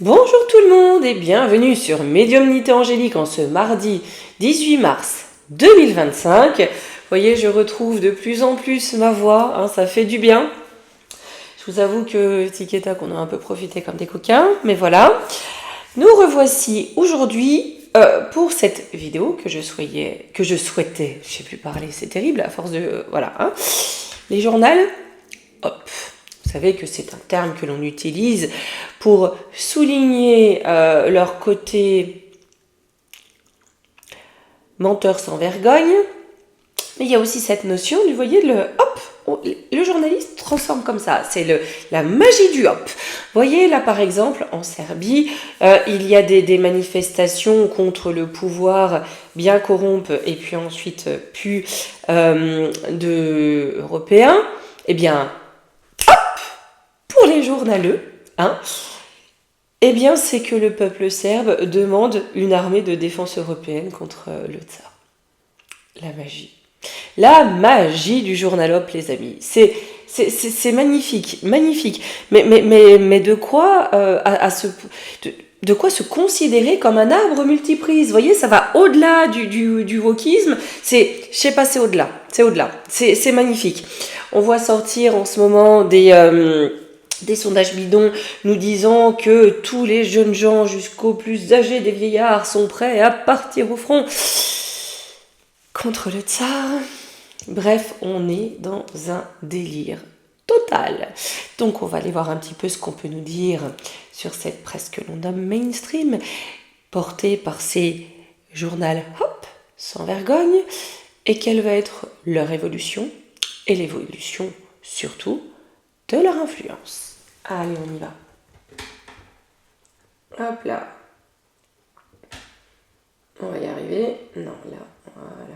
Bonjour tout le monde et bienvenue sur Médiumnité Angélique en ce mardi 18 mars 2025. Vous voyez, je retrouve de plus en plus ma voix, ça fait du bien. Je vous avoue que tic et tac, on a un peu profité comme des coquins, mais voilà. Nous revoici aujourd'hui pour cette vidéo que je souhaitais, je sais plus parler, c'est terrible à force de, voilà, les journaux, hop. Vous savez que c'est un terme que l'on utilise pour souligner leur côté menteur sans vergogne. Mais il y a aussi cette notion du, voyez, le journaliste transforme comme ça. C'est la magie du hop. Vous voyez, là par exemple, en Serbie, il y a des manifestations contre le pouvoir bien corrompu et puis ensuite européens. Eh bien, pour les journaleux, eh bien, c'est que le peuple serbe demande une armée de défense européenne contre le tsar. La magie. La magie du journalope, les amis. C'est magnifique, magnifique. Mais de quoi de quoi se considérer comme un arbre multiprise. Vous voyez, ça va au-delà du wokisme. Je sais pas, c'est au-delà. C'est au-delà. C'est magnifique. On voit sortir en ce moment des sondages bidons nous disant que tous les jeunes gens jusqu'aux plus âgés des vieillards sont prêts à partir au front contre le tsar. Bref, on est dans un délire total. Donc on va aller voir un petit peu ce qu'on peut nous dire sur cette presse que l'on nomme mainstream, portée par ces journaux sans vergogne, et quelle va être leur évolution, et l'évolution surtout de leur influence. Allez, on y va. Hop là. On va y arriver. Non, là, voilà.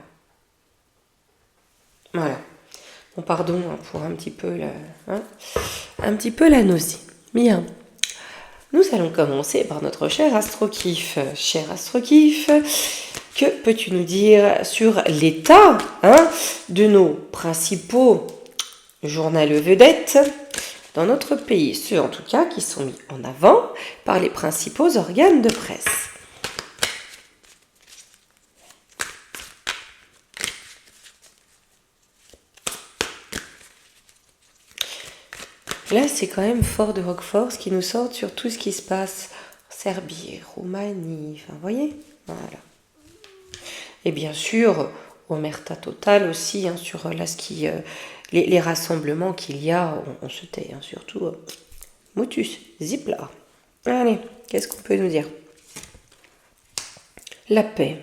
Voilà. Bon, pardon pour un petit peu la nausée. Bien. Nous allons commencer par notre cher Astrokiff. Cher Astrokiff, que peux-tu nous dire sur l'état de nos principaux journaux vedettes dans notre pays, ceux en tout cas qui sont mis en avant par les principaux organes de presse? Là, c'est quand même Fort de Roquefort ce qui nous sort sur tout ce qui se passe en Serbie, Roumanie, vous voyez, voilà. Et bien sûr, omerta totale aussi sur là, les rassemblements qu'il y a, on se tait, surtout Motus, Zipla. Allez, qu'est-ce qu'on peut nous dire? La paix,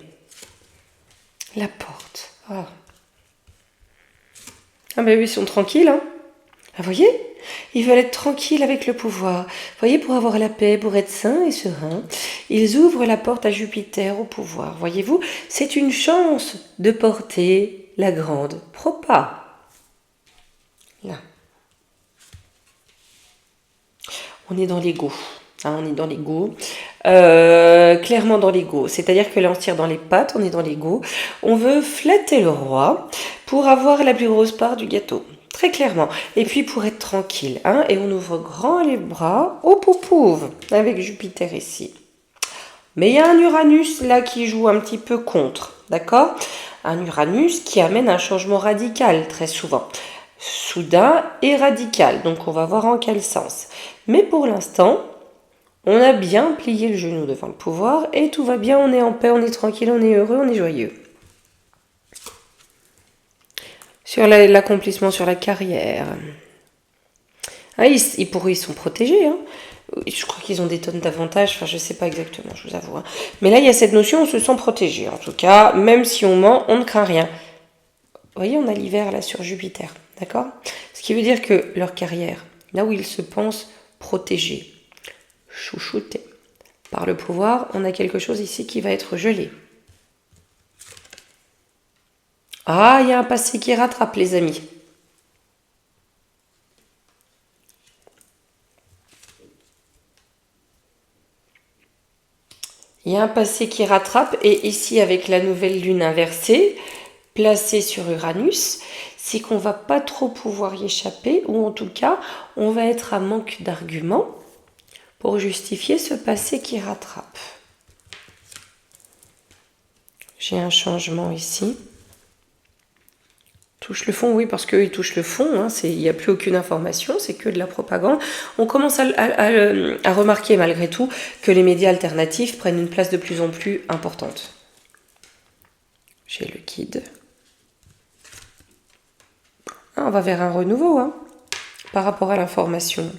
la porte. Ah ben oui, ils sont tranquilles, vous voyez, ils veulent être tranquilles avec le pouvoir. Vous voyez, pour avoir la paix, pour être sains et sereins, ils ouvrent la porte à Jupiter, au pouvoir. Voyez-vous, c'est une chance de porter la grande propa. Là. On est dans l'ego. On est dans l'ego. Clairement dans l'ego. C'est-à-dire que là, on se tire dans les pattes, on est dans l'ego. On veut flatter le roi pour avoir la plus grosse part du gâteau. Très clairement. Et puis pour être tranquille, et on ouvre grand les bras au poupouve, avec Jupiter ici. Mais il y a un Uranus là qui joue un petit peu contre, d'accord? Un Uranus qui amène un changement radical très souvent. Soudain et radical, donc on va voir en quel sens. Mais pour l'instant, on a bien plié le genou devant le pouvoir et tout va bien, on est en paix, on est tranquille, on est heureux, on est joyeux. Sur l'accomplissement, sur la carrière. Ils sont protégés. Je crois qu'ils ont des tonnes d'avantages. Enfin, je ne sais pas exactement, je vous avoue. Mais là, il y a cette notion, on se sent protégé. En tout cas, même si on ment, on ne craint rien. Vous voyez, on a l'hiver là sur Jupiter. D'accord? Ce qui veut dire que leur carrière, là où ils se pensent protégés, chouchoutés par le pouvoir, on a quelque chose ici qui va être gelé. Ah, il y a un passé qui rattrape, les amis. Il y a un passé qui rattrape, et ici, avec la nouvelle lune inversée, placée sur Uranus, c'est qu'on va pas trop pouvoir y échapper, ou en tout cas, on va être à manque d'arguments pour justifier ce passé qui rattrape. J'ai un changement ici. Touche le fond, oui, parce qu'eux, ils touchent le fond. Hein, il n'y a plus aucune information, c'est que de la propagande. On commence à remarquer, malgré tout, que les médias alternatifs prennent une place de plus en plus importante. J'ai le guide. Ah, on va vers un renouveau, hein, par rapport à l'information.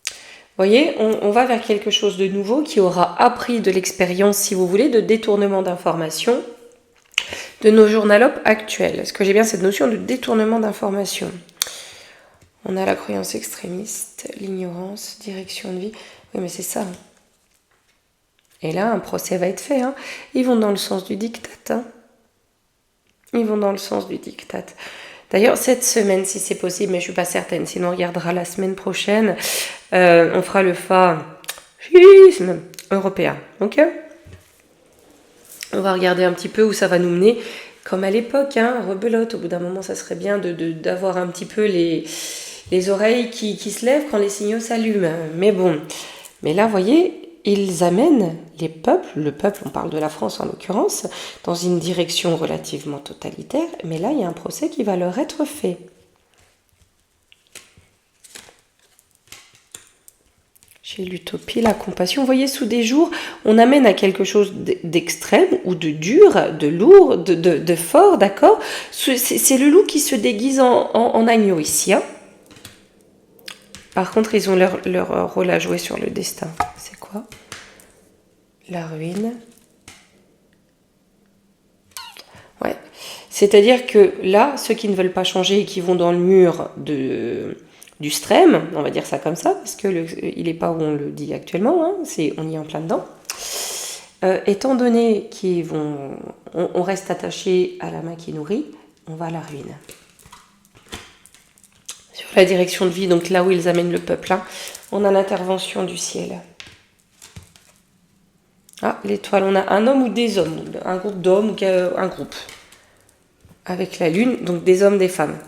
Vous voyez, on va vers quelque chose de nouveau qui aura appris de l'expérience, si vous voulez, de détournement d'informations de nos journalopes actuels. Est-ce que j'ai bien cette notion de détournement d'informations? On a la croyance extrémiste, l'ignorance, direction de vie. Oui, mais c'est ça. Et là, un procès va être fait. Hein. Ils vont dans le sens du diktat. Hein. Ils vont dans le sens du diktat. D'ailleurs, cette semaine, si c'est possible, mais je ne suis pas certaine, sinon on regardera la semaine prochaine, on fera le fascisme européen. Ok ? On va regarder un petit peu où ça va nous mener. Comme à l'époque, hein, rebelote, au bout d'un moment, ça serait bien d'avoir un petit peu les oreilles qui se lèvent quand les signaux s'allument. Mais bon, mais là, vous voyez, ils amènent les peuples, le peuple, on parle de la France en l'occurrence, dans une direction relativement totalitaire. Mais là, il y a un procès qui va leur être fait. J'ai l'utopie, la compassion. Vous voyez, sous des jours, on amène à quelque chose d'extrême ou de dur, de lourd, de fort, d'accord ? C'est le loup qui se déguise en agneau ici. Hein. Par contre, ils ont leur rôle à jouer sur le destin. C'est quoi ? La ruine. Ouais. C'est-à-dire que là, ceux qui ne veulent pas changer et qui vont dans le mur du strème, on va dire ça comme ça, parce que il n'est pas où on le dit actuellement, hein, on y est en plein dedans. Étant donné on reste attaché à la main qui nourrit, on va à la ruine. Sur la direction de vie, donc là où ils amènent le peuple, hein, on a l'intervention du ciel. Ah, l'étoile, on a un homme ou des hommes, un groupe d'hommes ou un groupe. Avec la lune, donc des hommes, des femmes.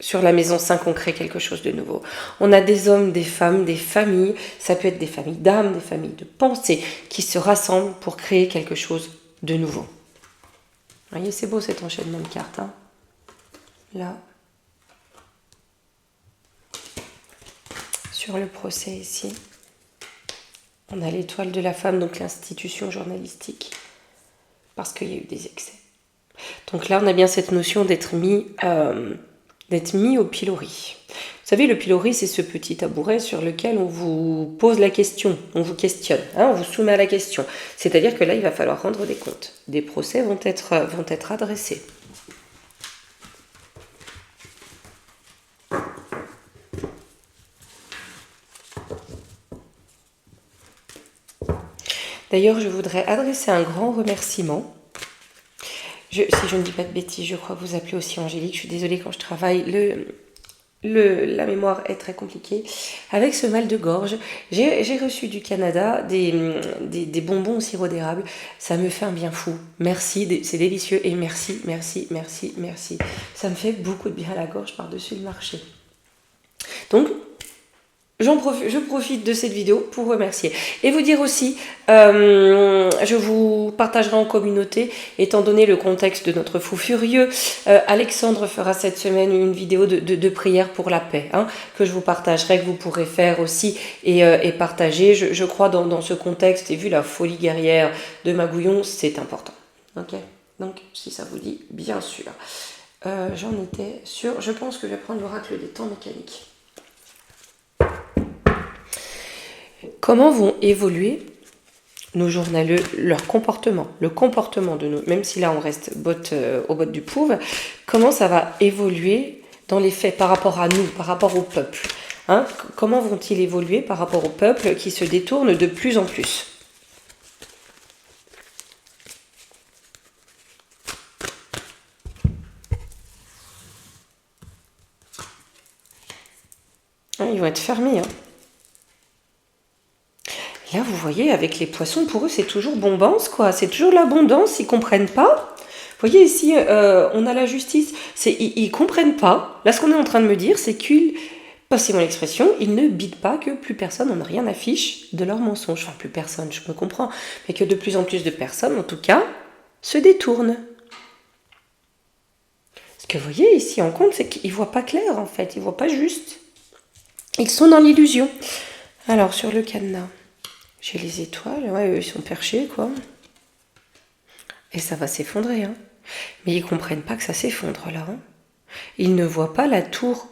Sur la maison 5, on crée quelque chose de nouveau. On a des hommes, des femmes, des familles, ça peut être des familles d'âmes, des familles de pensée, qui se rassemblent pour créer quelque chose de nouveau. Vous voyez, c'est beau cet enchaînement de cartes. Hein. Là. Sur le procès ici, on a l'étoile de la femme, donc l'institution journalistique, parce qu'il y a eu des excès. Donc là, on a bien cette notion d'être mis au pilori. Vous savez, le pilori, c'est ce petit tabouret sur lequel on vous pose la question, on vous questionne, hein, on vous soumet à la question. C'est-à-dire que là, il va falloir rendre des comptes. Des procès vont être adressés. D'ailleurs, je voudrais adresser un grand remerciement. Si je ne dis pas de bêtises, je crois que vous appelez aussi Angélique. Je suis désolée, quand je travaille, la mémoire est très compliquée. Avec ce mal de gorge, j'ai reçu du Canada des bonbons au sirop d'érable. Ça me fait un bien fou. Merci, c'est délicieux. Et merci. Ça me fait beaucoup de bien à la gorge par-dessus le marché. Donc, je profite de cette vidéo pour remercier. Et vous dire aussi, je vous partagerai en communauté, étant donné le contexte de notre fou furieux, Alexandre fera cette semaine une vidéo de prière pour la paix, hein, que je vous partagerai, que vous pourrez faire aussi et partager. Je crois dans ce contexte, et vu la folie guerrière de Magouillon, c'est important. Ok ? Donc, si ça vous dit, bien sûr. J'en étais sûre. Je pense que je vais prendre l'oracle des temps mécaniques. Comment vont évoluer nos journaleux, leur comportement, le comportement de nos, même si là on reste au bottes du Pouve, comment ça va évoluer dans les faits par rapport à nous, par rapport au peuple, hein? Comment vont-ils évoluer par rapport au peuple qui se détourne de plus en plus? Hein, ils vont être fermés, hein. Là, vous voyez, avec les poissons, pour eux, c'est toujours bombance, quoi. C'est toujours l'abondance, ils comprennent pas voyez ici, on a la justice. Ils comprennent pas. Là, ce qu'on est en train de me dire, c'est qu'ils, passez-moi l'expression, ils ne bident pas que plus personne n'en a rien à fiche de leurs mensonges. Enfin, plus personne, je me comprends. Mais que de plus en plus de personnes, en tout cas, se détournent. Ce que vous voyez ici en compte, c'est qu'ils ne voient pas clair, en fait. Ils ne voient pas juste. Ils sont dans l'illusion. Alors, sur le cadenas, j'ai les étoiles. Ouais, eux, ils sont perchés, quoi. Et ça va s'effondrer, hein. Mais ils comprennent pas que ça s'effondre, là. Hein. Ils ne voient pas la tour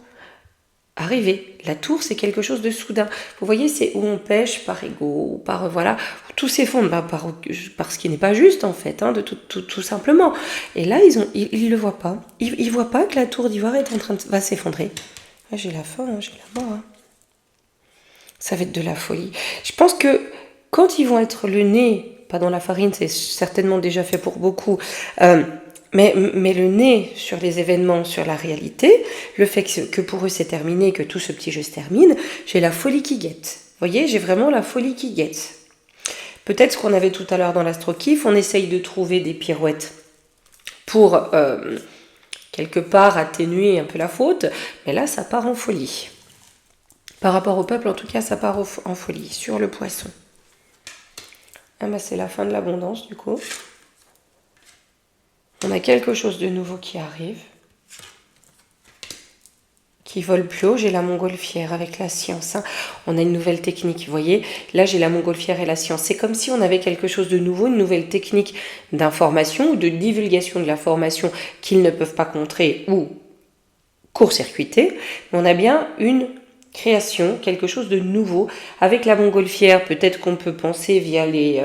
arriver. La tour, c'est quelque chose de soudain. Vous voyez, c'est où on pêche par ego, par, voilà, tout s'effondre, par ce qui n'est pas juste, en fait, hein, de tout simplement. Et là, ils le voient pas. Ils voient pas que la tour d'ivoire est en train va s'effondrer. Ah, j'ai la faim, hein, j'ai la mort. Hein. Ça va être de la folie. Je pense que quand ils vont être le nez, pas dans la farine, c'est certainement déjà fait pour beaucoup, mais le nez sur les événements, sur la réalité, le fait que pour eux c'est terminé, que tout ce petit jeu se termine, j'ai la folie qui guette. Vous voyez, j'ai vraiment la folie qui guette. Peut-être ce qu'on avait tout à l'heure dans l'astro-kiff, on essaye de trouver des pirouettes pour quelque part atténuer un peu la faute, mais là ça part en folie. Par rapport au peuple, en tout cas, ça part en folie, sur le poisson. Ah bah c'est la fin de l'abondance, du coup. On a quelque chose de nouveau qui arrive, qui vole plus haut. J'ai la montgolfière avec la science. Hein. On a une nouvelle technique, vous voyez. Là, j'ai la montgolfière et la science. C'est comme si on avait quelque chose de nouveau, une nouvelle technique d'information ou de divulgation de l'information qu'ils ne peuvent pas contrer ou court-circuiter. Mais on a bien une création, quelque chose de nouveau. Avec la montgolfière, peut-être qu'on peut penser via les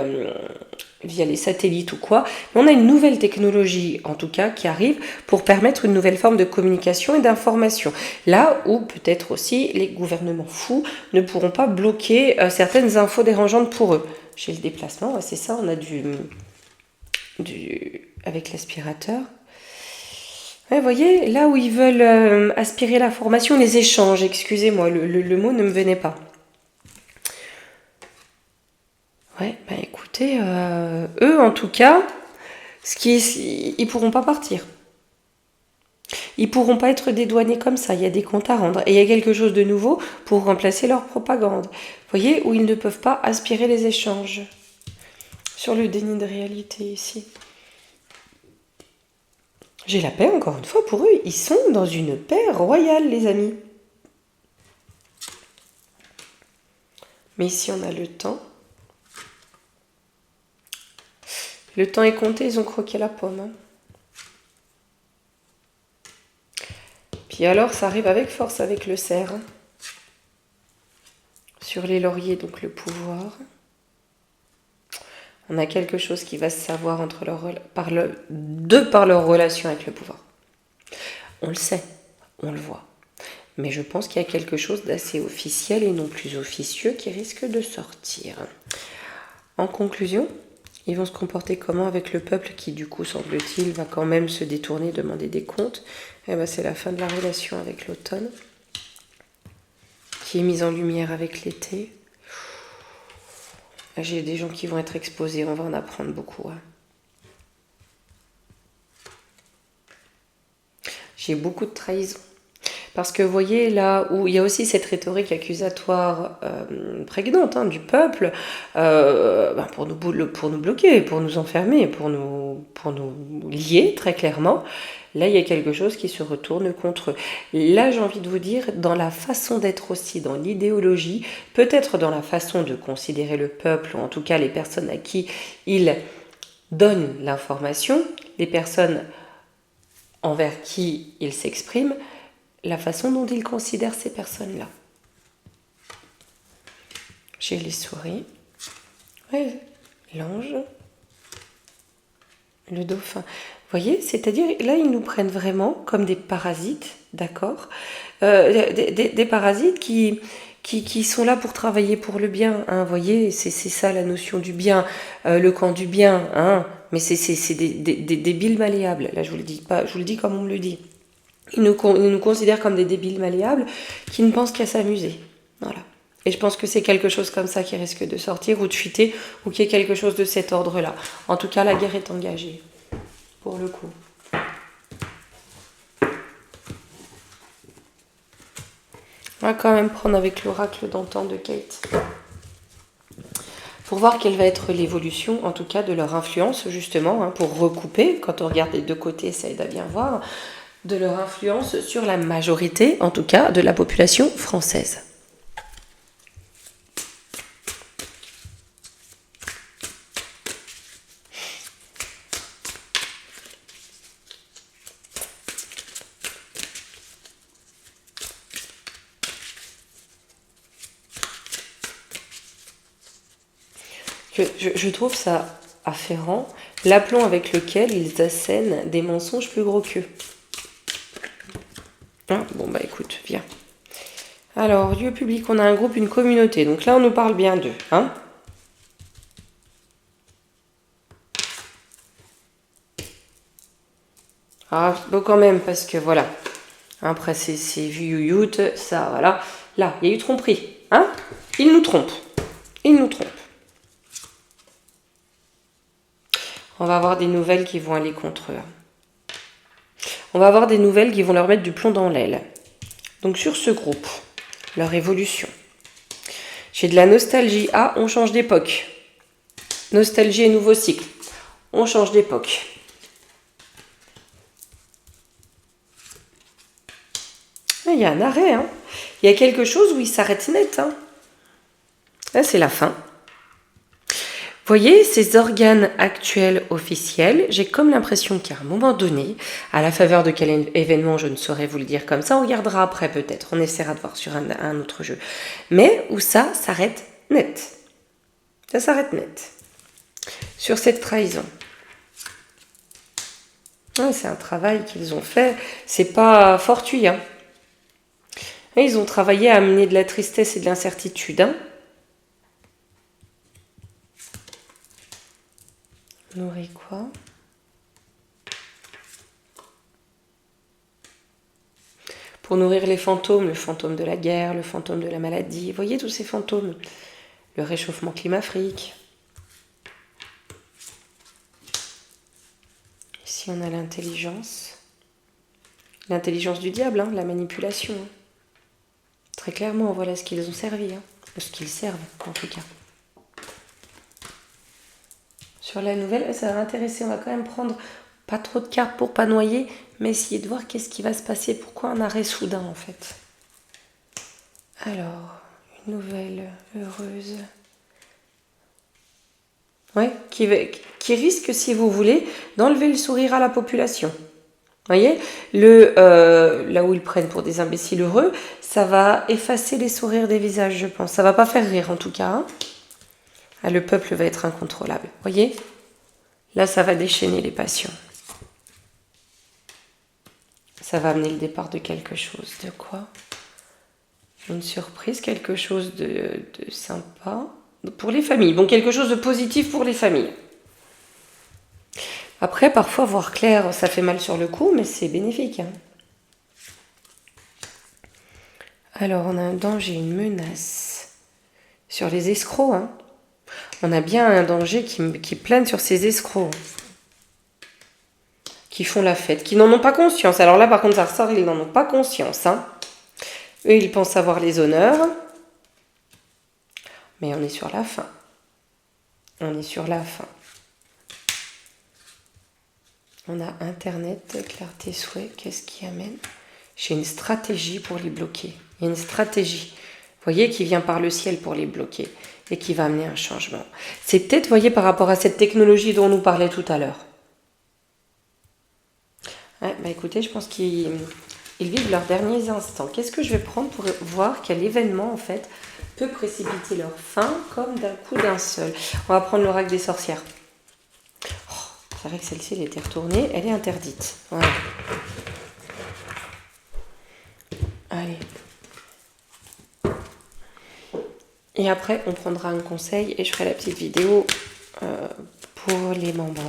satellites ou quoi, mais on a une nouvelle technologie, en tout cas, qui arrive pour permettre une nouvelle forme de communication et d'information. Là où, peut-être aussi, les gouvernements fous ne pourront pas bloquer certaines infos dérangeantes pour eux. J'ai le déplacement, c'est ça, on a avec l'aspirateur. Ouais, vous voyez, là où ils veulent aspirer l'information, les échanges, excusez-moi, le mot ne me venait pas. Ouais, ben écoutez, eux en tout cas, ils pourront pas partir. Ils pourront pas être dédouanés comme ça, il y a des comptes à rendre. Et il y a quelque chose de nouveau pour remplacer leur propagande. Vous voyez, où ils ne peuvent pas aspirer les échanges. Sur le déni de réalité ici. J'ai la paix, encore une fois, pour eux. Ils sont dans une paix royale, les amis. Mais ici, on a le temps. Le temps est compté, ils ont croqué la pomme. Hein. Puis alors, ça arrive avec force avec le cerf. Hein. Sur les lauriers, donc le pouvoir. On a quelque chose qui va se savoir par leur relation avec le pouvoir. On le sait, on le voit. Mais je pense qu'il y a quelque chose d'assez officiel et non plus officieux qui risque de sortir. En conclusion, ils vont se comporter comment avec le peuple qui, du coup, semble-t-il, va quand même se détourner, demander des comptes. Et ben, c'est la fin de la relation avec l'automne, qui est mise en lumière avec l'été. J'ai des gens qui vont être exposés, on va en apprendre beaucoup. Hein. J'ai beaucoup de trahison. Parce que vous voyez, là où il y a aussi cette rhétorique accusatoire prégnante du peuple, pour nous bloquer, pour nous enfermer, pour nous lier très clairement, là il y a quelque chose qui se retourne contre eux. Là j'ai envie de vous dire, dans la façon d'être aussi, dans l'idéologie, peut-être dans la façon de considérer le peuple, ou en tout cas les personnes à qui ils donnent l'information, les personnes envers qui ils s'expriment, la façon dont ils considèrent ces personnes-là. J'ai les souris, ouais, l'ange, le dauphin. Vous voyez, c'est-à-dire, là, ils nous prennent vraiment comme des parasites, d'accord, des parasites qui sont là pour travailler pour le bien. Hein, vous voyez, c'est ça la notion du bien, le camp du bien. Hein, mais c'est des débiles malléables. Là, je vous le dis pas, je vous le dis comme on me le dit. Ils nous considèrent comme des débiles malléables qui ne pensent qu'à s'amuser. Voilà. Et je pense que c'est quelque chose comme ça qui risque de sortir ou de fuiter ou qu'il y ait quelque chose de cet ordre-là. En tout cas, la guerre est engagée. pour le coup. On va quand même prendre avec l'oracle d'antan de Kate. Pour voir quelle va être l'évolution, en tout cas, de leur influence, justement, hein, pour recouper, quand on regarde les deux côtés, ça aide à bien voir, de leur influence sur la majorité, en tout cas, de la population française. Je trouve ça afférent, l'aplomb avec lequel ils assènent des mensonges plus gros qu'eux. Ah, bon bah écoute, viens. Alors, lieu public, on a un groupe, une communauté. Donc là, on nous parle bien d'eux. Hein. Ah, bon quand même, parce que voilà. Après, c'est vu youth, ça, voilà. Là, il y a eu tromperie. Hein. Ils nous trompent. Ils nous trompent. On va avoir des nouvelles qui vont aller contre eux. On va avoir des nouvelles qui vont leur mettre du plomb dans l'aile. Donc sur ce groupe, leur évolution. J'ai de la nostalgie. Ah, on change d'époque. Nostalgie et nouveau cycle. On change d'époque. Il y a un arrêt. Hein. Il y a quelque chose où il s'arrête net. Hein. Là, c'est la fin. Vous voyez, ces organes actuels officiels, j'ai comme l'impression qu'à un moment donné, à la faveur de quel événement, je ne saurais vous le dire comme ça, on regardera après peut-être, on essaiera de voir sur un autre jeu. Mais où ça s'arrête net. Ça s'arrête net. Sur cette trahison. Ouais, c'est un travail qu'ils ont fait, c'est pas fortuit. Hein. Ils ont travaillé à amener de la tristesse et de l'incertitude. Hein. Nourrit quoi? Pour nourrir les fantômes, le fantôme de la guerre, le fantôme de la maladie. Vous voyez tous ces fantômes? Le réchauffement climatique. Ici, on a l'intelligence. L'intelligence du diable, hein, la manipulation. Hein. Très clairement, voilà ce qu'ils ont servi. Hein. Ce qu'ils servent, en tout cas. Sur la nouvelle, ça va m'intéresser. On va quand même prendre pas trop de cartes pour pas noyer, mais essayer de voir qu'est-ce qui va se passer. Pourquoi un arrêt soudain, en fait? Alors, une nouvelle heureuse. Ouais, qui risque, si vous voulez, d'enlever le sourire à la population. Vous voyez, là où ils prennent pour des imbéciles heureux, ça va effacer les sourires des visages, je pense. Ça va pas faire rire, en tout cas. Hein. Ah, le peuple va être incontrôlable. Vous voyez? Là, ça va déchaîner les passions. Ça va amener le départ de quelque chose. De quoi? Une surprise, quelque chose de sympa. Pour les familles. Bon, quelque chose de positif pour les familles. Après, parfois, voir clair, ça fait mal sur le coup, mais c'est bénéfique. Hein. Alors, on a un danger, une menace. Sur les escrocs, hein. On a bien un danger qui plane sur ces escrocs. Qui font la fête, qui n'en ont pas conscience. Alors là, par contre, ça ressort, ils n'en ont pas conscience. Hein. Eux, ils pensent avoir les honneurs. Mais on est sur la fin. On est sur la fin. On a Internet, clarté, souhait. Qu'est-ce qui amène? J'ai une stratégie pour les bloquer. Il y a une stratégie, vous voyez, qui vient par le ciel pour les bloquer et qui va amener un changement. C'est peut-être, vous voyez, par rapport à cette technologie dont on nous parlait tout à l'heure. Ouais, bah écoutez, je pense qu'ils vivent leurs derniers instants. Qu'est-ce que je vais prendre pour voir quel événement, en fait, peut précipiter leur fin comme d'un coup d'un seul? On va prendre l'oracle des sorcières. Oh, c'est vrai que celle-ci, elle était retournée. Elle est interdite. Voilà. Allez. Et après, on prendra un conseil et je ferai la petite vidéo pour les membres.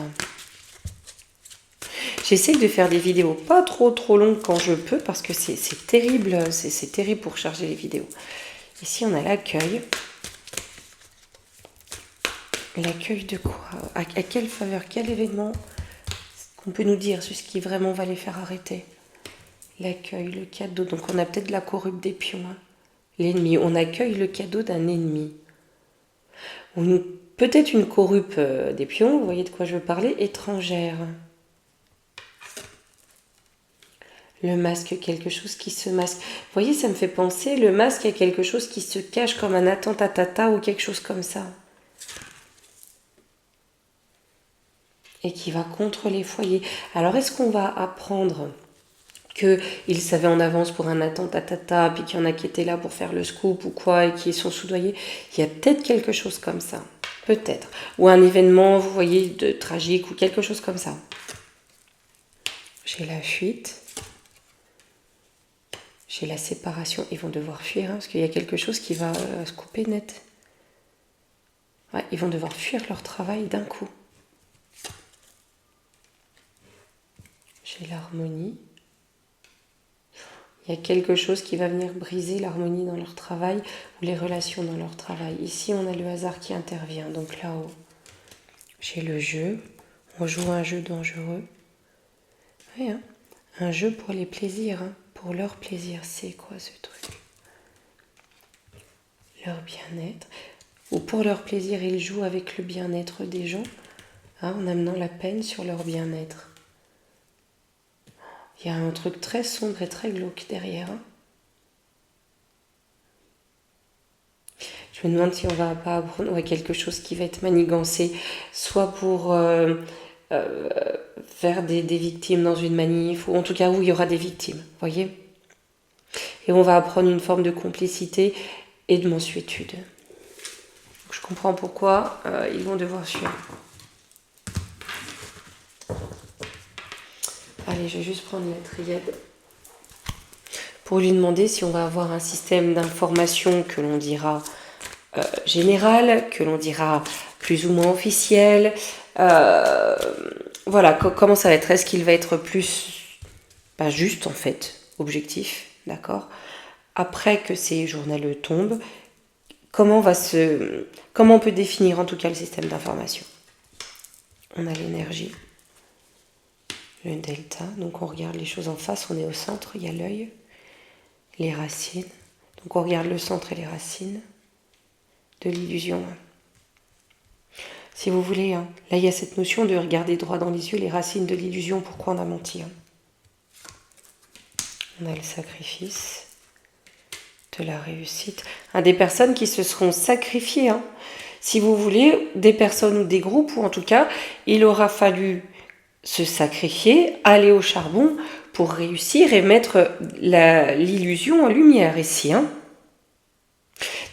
J'essaye de faire des vidéos pas trop longues quand je peux parce que c'est terrible, c'est terrible pour charger les vidéos. Ici, on a l'accueil. L'accueil de quoi? À quelle faveur? Quel événement? qu'on peut nous dire sur ce qui vraiment va les faire arrêter? L'accueil, le cadeau. Donc on a peut-être de la corrupte des pions. Hein. L'ennemi. On accueille le cadeau d'un ennemi. Ou peut-être une corrupte des pions, vous voyez de quoi je veux parler, étrangère. Le masque, quelque chose qui se masque. Vous voyez, ça me fait penser, le masque à quelque chose qui se cache comme un attentat ou quelque chose comme ça. Et qui va contre les foyers. Alors, est-ce qu'on va apprendre qu'ils savaient en avance pour un attentat, puis qu'il y en a qui étaient là pour faire le scoop ou quoi, et qui sont soudoyés? Il y a peut-être quelque chose comme ça. Peut-être. Ou un événement, vous voyez, de tragique ou quelque chose comme ça. J'ai la fuite. J'ai la séparation. Ils vont devoir fuir, hein, parce qu'il y a quelque chose qui va se couper net. Ouais, ils vont devoir fuir leur travail d'un coup. J'ai l'harmonie. Il y a quelque chose qui va venir briser l'harmonie dans leur travail ou les relations dans leur travail. Ici, on a le hasard qui intervient. Donc là-haut, j'ai le jeu. On joue un jeu dangereux. Oui, hein, un jeu pour les plaisirs. Hein, pour leur plaisir. C'est quoi ce truc? Leur bien-être. Ou pour leur plaisir, ils jouent avec le bien-être des gens, hein, en amenant la peine sur leur bien-être. Il y a un truc très sombre et très glauque derrière. Hein. Je me demande si on va pas apprendre quelque chose qui va être manigancé, soit pour faire des victimes dans une manif, ou en tout cas où il y aura des victimes, voyez. Et on va apprendre une forme de complicité et de mansuétude. Donc, je comprends pourquoi ils vont devoir fuir. Allez, je vais juste prendre la triade pour lui demander si on va avoir un système d'information que l'on dira général, que l'on dira plus ou moins officiel. Voilà, comment ça va être? Est-ce qu'il va être plus, pas juste en fait, objectif, d'accord? Après que ces journaux tombent, comment on peut définir en tout cas le système d'information? On a l'énergie. Le delta, donc on regarde les choses en face, on est au centre, il y a l'œil, les racines, donc on regarde le centre et les racines de l'illusion. Si vous voulez, hein, là il y a cette notion de regarder droit dans les yeux les racines de l'illusion, pourquoi on a menti. Hein. On a le sacrifice de la réussite, des personnes qui se seront sacrifiées, hein. Si vous voulez, des personnes ou des groupes, ou en tout cas, il aura fallu se sacrifier, aller au charbon pour réussir et mettre l'illusion en lumière ici. Hein.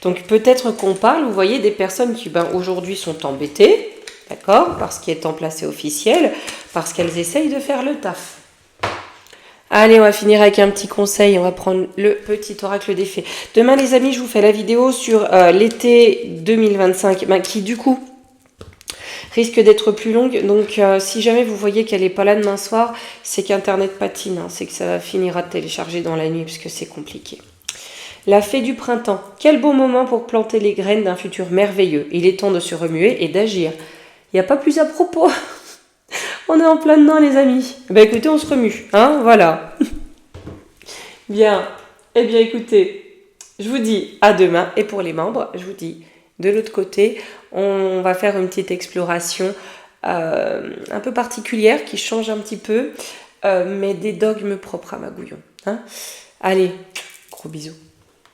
Donc peut-être qu'on parle, vous voyez, des personnes qui aujourd'hui sont embêtées, d'accord, parce qu'il est en placé officiel, parce qu'elles essayent de faire le taf. Allez, on va finir avec un petit conseil, on va prendre le petit oracle des fées. Demain les amis, je vous fais la vidéo sur l'été 2025, qui du coup risque d'être plus longue, donc si jamais vous voyez qu'elle n'est pas là demain soir, c'est qu'Internet patine, hein, c'est que ça va finir à télécharger dans la nuit, parce que c'est compliqué. La fée du printemps, quel beau moment pour planter les graines d'un futur merveilleux. Il est temps de se remuer et d'agir. Il n'y a pas plus à propos. On est en plein dedans les amis. Ben écoutez, on se remue, hein, voilà. Bien, eh bien écoutez, je vous dis à demain, et pour les membres, je vous dis de l'autre côté, on va faire une petite exploration un peu particulière qui change un petit peu, mais des dogmes propres à Magouillon. Hein. Allez, gros bisous.